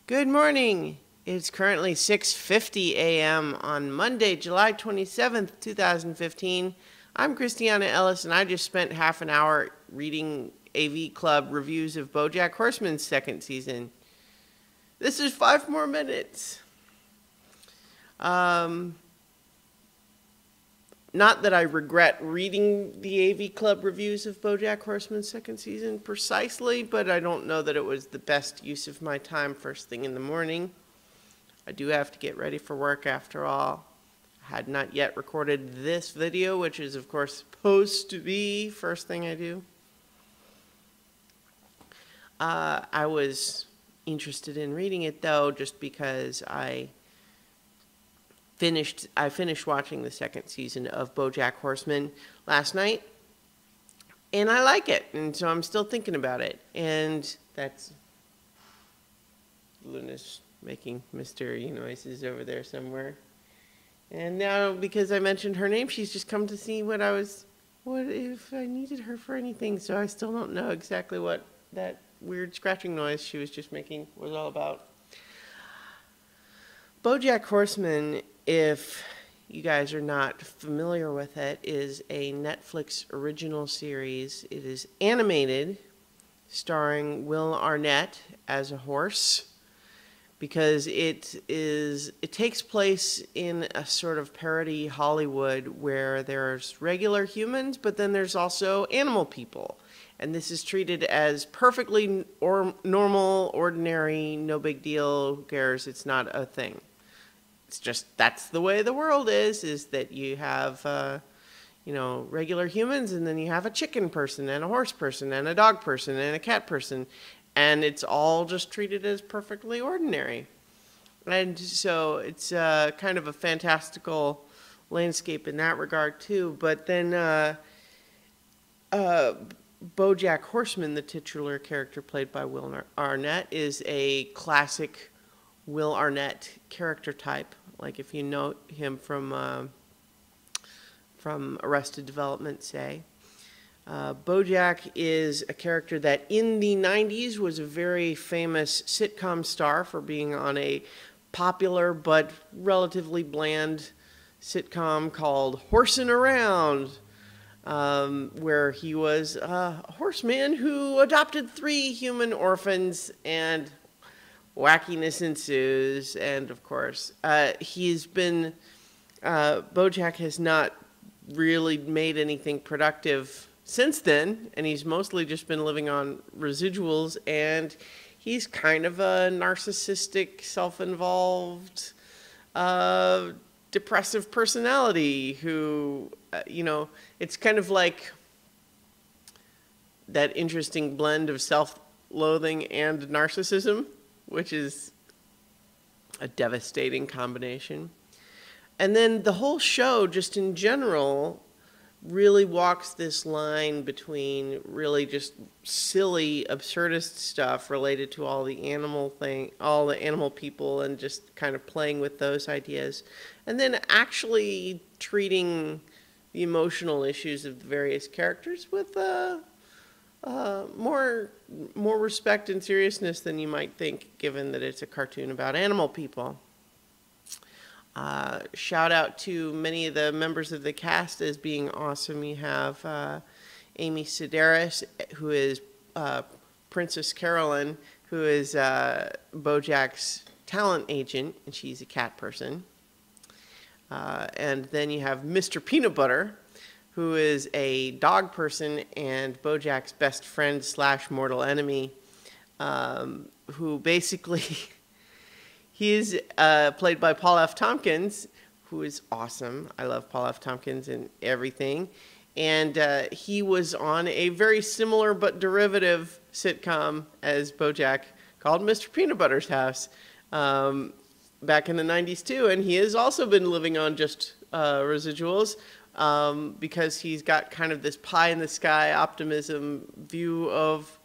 Good morning. It's currently 6:50 a.m. on Monday, July 27th, 2015. I'm Christiana Ellis, and I just spent half an hour reading AV Club reviews of Bojack Horseman's second season. This is 5 more minutes. Not that I regret reading the AV Club reviews of Bojack Horseman's second season precisely, but I don't know that it was the best use of my time first thing in the morning. I do have to get ready for work after all. I had not yet recorded this video, which is of course supposed to be first thing I do. I was interested in reading it though, just because I finished watching the second season of Bojack Horseman last night, and I like it, and so I'm still thinking about it. And that's Luna's making mysterious noises over there somewhere. And now, because I mentioned her name, she's just come to see what if I needed her for anything. So I still don't know exactly what that weird scratching noise she was just making was all about. Bojack Horseman, if you guys are not familiar with it, is a Netflix original series. It is animated, starring Will Arnett as a horse, because it takes place in a sort of parody Hollywood where there's regular humans, but then there's also animal people. And this is treated as perfectly normal, ordinary, no big deal, who cares, it's not a thing. It's just, that's the way the world is that you have, regular humans, and then you have a chicken person, and a horse person, and a dog person, and a cat person, and it's all just treated as perfectly ordinary. And so it's kind of a fantastical landscape in that regard, too. But then Bojack Horseman, the titular character played by Will Arnett, is a classic Will Arnett character type. Like if you know him from Arrested Development, say. Bojack is a character that in the 90s was a very famous sitcom star for being on a popular but relatively bland sitcom called Horsin' Around, where he was a horseman who adopted 3 human orphans, and wackiness ensues. And of course, Bojack has not really made anything productive since then, and he's mostly just been living on residuals, and he's kind of a narcissistic, self-involved, depressive personality who, it's kind of like that interesting blend of self-loathing and narcissism, which is a devastating combination. And then the whole show, just in general, really walks this line between really just silly, absurdist stuff related to all the animal people, and just kind of playing with those ideas, and then actually treating the emotional issues of the various characters with more respect and seriousness than you might think, given that it's a cartoon about animal people. Shout out to many of the members of the cast as being awesome. You have Amy Sedaris, who is Princess Carolyn, who is Bojack's talent agent, and she's a cat person. And then you have Mr. Peanut Butter, who is a dog person and Bojack's best friend / mortal enemy, who basically... He's played by Paul F. Tompkins, who is awesome. I love Paul F. Tompkins and everything. And he was on a very similar but derivative sitcom as Bojack called Mr. Peanut Butter's House back in the 90s too. And he has also been living on just residuals because he's got kind of this pie-in-the-sky optimism view of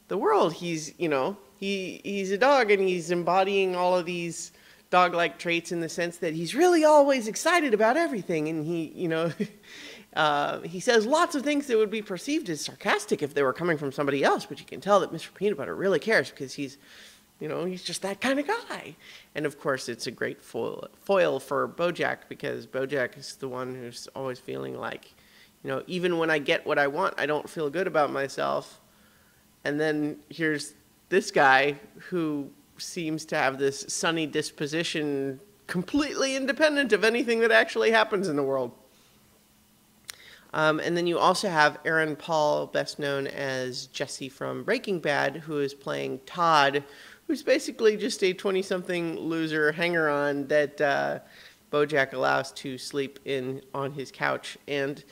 the world. He's a dog, and he's embodying all of these dog-like traits in the sense that he's really always excited about everything, and he says lots of things that would be perceived as sarcastic if they were coming from somebody else, but you can tell that Mr. Peanut Butter really cares because he's You know, he's just that kind of guy. And of course, it's a great foil for Bojack, because Bojack is the one who's always feeling like, you know, even when I get what I want, I don't feel good about myself. And then here's this guy who seems to have this sunny disposition, completely independent of anything that actually happens in the world. And then you also have Aaron Paul, best known as Jesse from Breaking Bad, who is playing Todd, who's basically just a 20-something loser hanger-on that Bojack allows to sleep in on his couch. And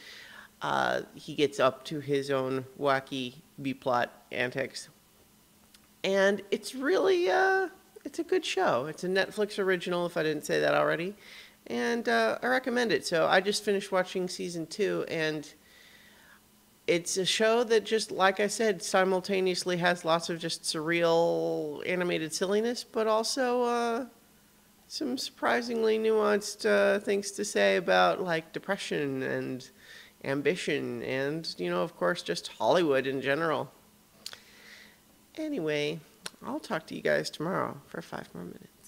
he gets up to his own wacky B-plot antics. And it's really, it's a good show. It's a Netflix original, if I didn't say that already. And I recommend it. So I just finished watching season 2, and it's a show that, just like I said, simultaneously has lots of just surreal animated silliness, but also some surprisingly nuanced things to say about, like, depression and ambition and, you know, of course, just Hollywood in general. Anyway, I'll talk to you guys tomorrow for 5 more minutes.